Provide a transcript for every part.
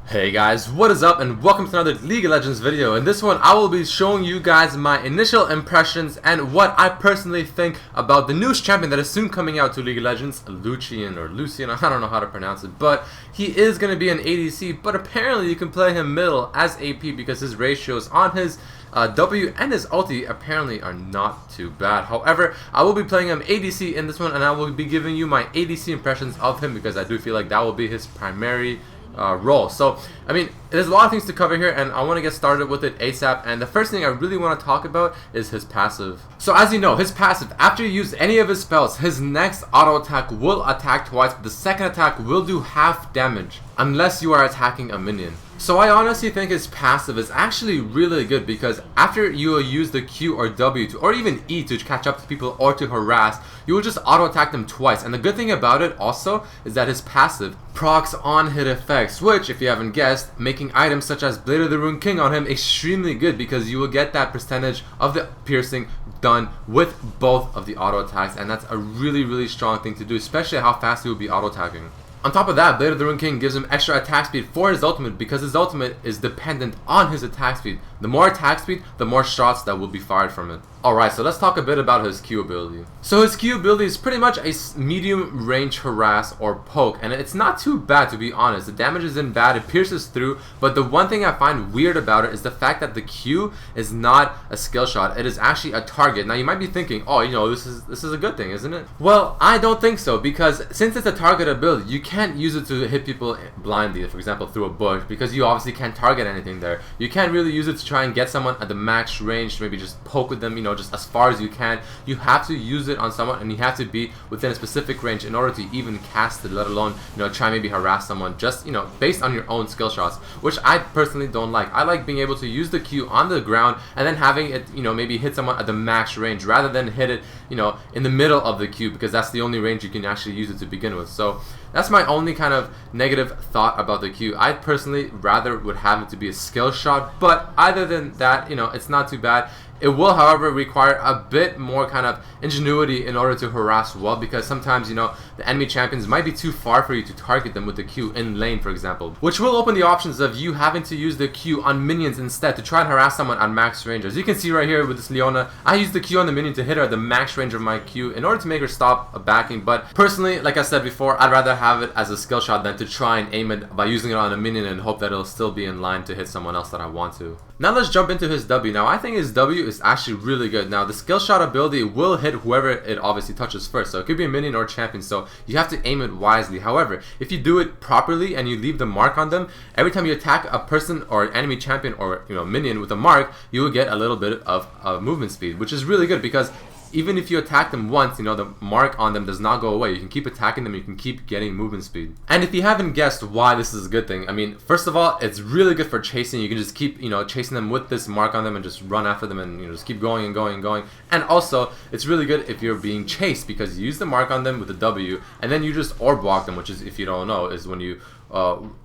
Hey guys, what is up and welcome to another League of Legends video. In this one I will be showing you guys my initial impressions and what I personally think about the newest champion that is soon coming out to League of Legends, Lucian or Lucian, I don't know how to pronounce it, but he is going to be an ADC, but apparently you can play him middle as AP because his ratios on his W and his ulti apparently are not too bad. However, I will be playing him ADC in this one and I will be giving you my ADC impressions of him because I do feel like that will be his primary role. So, I mean, there's a lot of things to cover here and I want to get started with it ASAP, and the first thing I really want to talk about is his passive. So as you know, his passive, after you use any of his spells, his next auto attack will attack twice, but the second attack will do half damage unless you are attacking a minion. So I honestly think his passive is actually really good because after you use the Q or W to, or even E to catch up to people or to harass, you will just auto attack them twice. And the good thing about it also is that his passive procs on hit effects, which if you haven't guessed, making items such as Blade of the Rune King on him extremely good because you will get that percentage of the piercing done with both of the auto attacks, and that's a really strong thing to do, especially how fast he will be auto attacking. On top of that, Blade of the Rune King gives him extra attack speed for his ultimate because his ultimate is dependent on his attack speed. The more attack speed, the more shots that will be fired from it. Alright, so let's talk a bit about his Q ability. So his Q ability is pretty much a medium range harass or poke, and it's not too bad to be honest. The damage isn't bad, it pierces through, but the one thing I find weird about it is the fact that the Q is not a skill shot, it is actually a target. Now you might be thinking, oh, you know, this is a good thing, isn't it? Well, I don't think so, because since it's a target ability, you can't use it to hit people blindly, for example through a bush, because you obviously can't target anything there. You can't really use it to try and get someone at the max range to maybe just poke with them, you know, just as far as you can. You have to use it on someone and you have to be within a specific range in order to even cast it, let alone, you know, try maybe harass someone just, you know, based on your own skill shots, which I personally don't like. I like being able to use the Q on the ground and then having it, you know, maybe hit someone at the max range rather than hit it, you know, in the middle of the Q, because that's the only range you can actually use it to begin with. So that's my only kind of negative thought about the Q. I personally rather would have it to be a skill shot, but other than that, you know, it's not too bad. It will, however, require a bit more kind of ingenuity in order to harass well, because sometimes, you know, the enemy champions might be too far for you to target them with the Q in lane, for example, which will open the options of you having to use the Q on minions instead to try and harass someone at max range. As you can see right here with this Leona, I used the Q on the minion to hit her at the max range of my Q in order to make her stop backing, but personally, like I said before, I'd rather have it as a skill shot than to try and aim it by using it on a minion and hope that it'll still be in line to hit someone else that I want to. Now let's jump into his W. Now I think his W is actually really good. Now the skill shot ability will hit whoever it obviously touches first, so it could be a minion or a champion, so you have to aim it wisely. However, if you do it properly and you leave the mark on them, every time you attack a person or an enemy champion or, you know, minion with a mark, you will get a little bit of movement speed, which is really good because even if you attack them once, you know, the mark on them does not go away. You can keep attacking them, you can keep getting movement speed. And if you haven't guessed why this is a good thing, I mean, first of all, it's really good for chasing. You can just keep, you know, chasing them with this mark on them and just run after them and, you know, just keep going and going and going. And also, it's really good if you're being chased because you use the mark on them with the W and then you just orb walk them, which is, if you don't know, is when you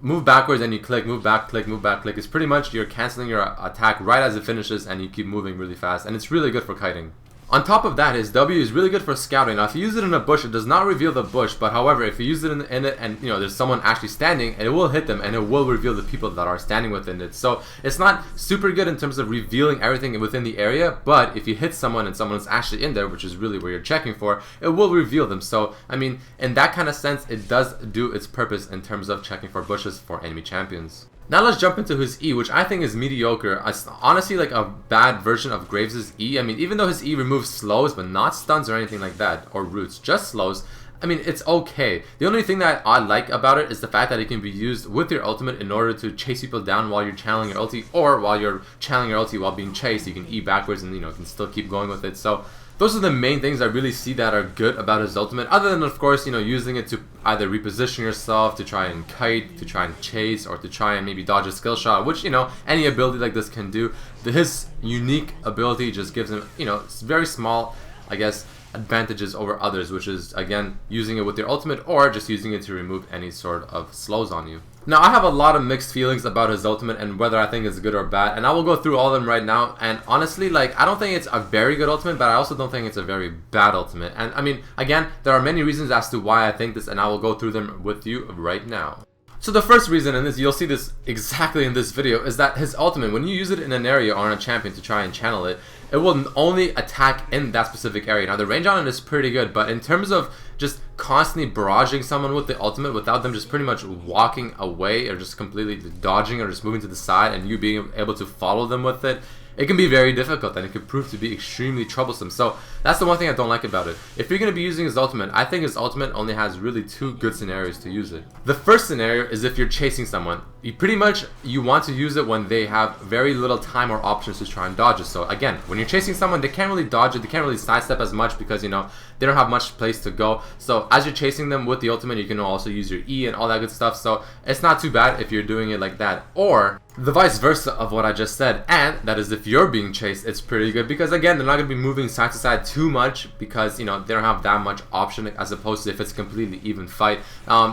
move backwards and you click, move back, click, move back, click. It's pretty much you're canceling your attack right as it finishes and you keep moving really fast, and it's really good for kiting. On top of that, his W is really good for scouting. Now if you use it in a bush, it does not reveal the bush, but however, if you use it in it and, you know, there's someone actually standing, it will hit them and it will reveal the people that are standing within it. So it's not super good in terms of revealing everything within the area, but if you hit someone and someone's actually in there, which is really where you're checking for, it will reveal them. So I mean, in that kind of sense, it does do its purpose in terms of checking for bushes for enemy champions. Now let's jump into his E, which I think is mediocre. It's honestly like a bad version of Graves' E. I mean, even though his E removes slows, but not stuns or anything like that, or roots, just slows, I mean, it's okay. The only thing that I like about it is the fact that it can be used with your ultimate in order to chase people down while you're channeling your ulti, or while you're channeling your ulti while being chased, you can E backwards and, you know, can still keep going with it. So those are the main things I really see that are good about his ultimate, other than, of course, you know, using it to either reposition yourself, to try and kite, to try and chase, or to try and maybe dodge a skill shot, which, you know, any ability like this can do. His unique ability just gives him, you know, very small, I guess, advantages over others, which is, again, using it with your ultimate or just using it to remove any sort of slows on you. Now, I have a lot of mixed feelings about his ultimate and whether I think it's good or bad, and I will go through all of them right now. And honestly, like, I don't think it's a very good ultimate, but I also don't think it's a very bad ultimate. And I mean, again, there are many reasons as to why I think this, and I will go through them with you right now. So the first reason, and this you'll see this exactly in this video, is that his ultimate, when you use it in an area or on a champion to try and channel it, it will only attack in that specific area. Now the range on it is pretty good, but in terms of just constantly barraging someone with the ultimate without them just pretty much walking away or just completely dodging or just moving to the side and you being able to follow them with it, it can be very difficult and it can prove to be extremely troublesome. So that's the one thing I don't like about it. If you're going to be using his ultimate, I think his ultimate only has really two good scenarios to use it. The first scenario is if you're chasing someone. You want to use it when they have very little time or options to try and dodge it. So again, when you're chasing someone, they can't really dodge it, they can't really sidestep as much because, you know, they don't have much place to go. So as you're chasing them with the ultimate, you can also use your E and all that good stuff. So it's not too bad if you're doing it like that. Or the vice versa of what I just said, and that is if you're being chased, it's pretty good because again, they're not going to be moving side to side too much because, you know, they don't have that much option as opposed to if it's a completely even fight.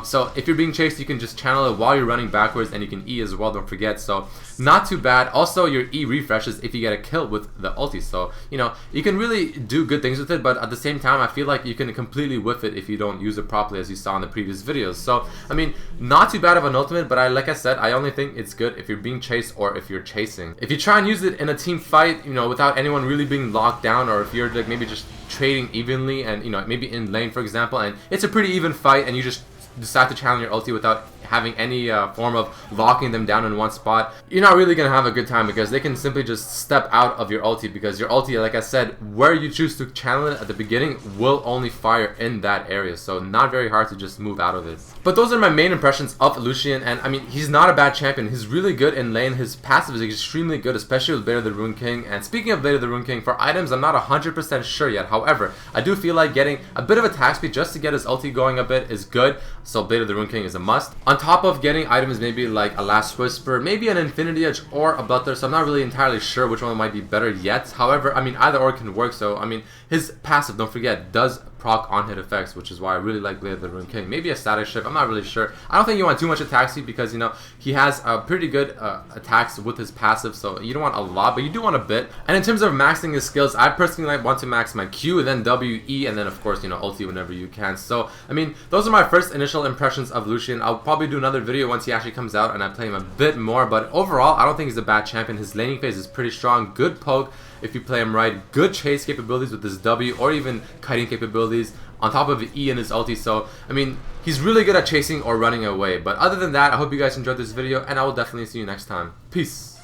So if you're being chased, you can just channel it while you're running backwards, and you can E as well, don't forget. So not too bad. Also, your E refreshes if you get a kill with the ulti. So, you know, you can really do good things with it, but at the same time, I feel like you can completely whiff it if you don't use it properly, as you saw in the previous videos. So, I mean, not too bad of an ultimate, but like I said, I only think it's good if you're being chased or if you're chasing. If you try and use it in a team fight, you know, without anyone really being locked down, or if you're like maybe just trading evenly and, you know, maybe in lane, for example, and it's a pretty even fight and you just decide to channel your ulti without having any form of locking them down in one spot, you're not really going to have a good time because they can simply just step out of your ulti, because your ulti, like I said, where you choose to channel it at the beginning will only fire in that area, so not very hard to just move out of it. But those are my main impressions of Lucian, and I mean, he's not a bad champion. He's really good in lane. His passive is extremely good, especially with Blade of the Rune King. And speaking of Blade of the Rune King, for items, I'm not 100% sure yet. However, I do feel like getting a bit of attack speed just to get his ulti going a bit is good, so Blade of the Rune King is a must. On top of getting items maybe like a Last Whisper, maybe an Infinity Edge or a Bloodthirst, so I'm not really entirely sure which one might be better yet. However, I mean, either or can work. So I mean, his passive, don't forget, does proc on hit effects, which is why I really like Blade of the Rune King. Maybe a static shift, I'm not really sure. I don't think you want too much attack speed because, you know, he has pretty good attacks with his passive, so you don't want a lot, but you do want a bit. And in terms of maxing his skills, I personally want to max my Q, and then W, E, and then of course, you know, ulti whenever you can. So I mean, those are my first initial impressions of Lucian. I'll probably do another video once he actually comes out and I play him a bit more, but overall I don't think he's a bad champion. His laning phase is pretty strong, good poke if you play him right, good chase capabilities with his W or even kiting capabilities on top of the E and his ulti. So I mean, he's really good at chasing or running away. But other than that, I hope you guys enjoyed this video, and I will definitely see you next time. Peace.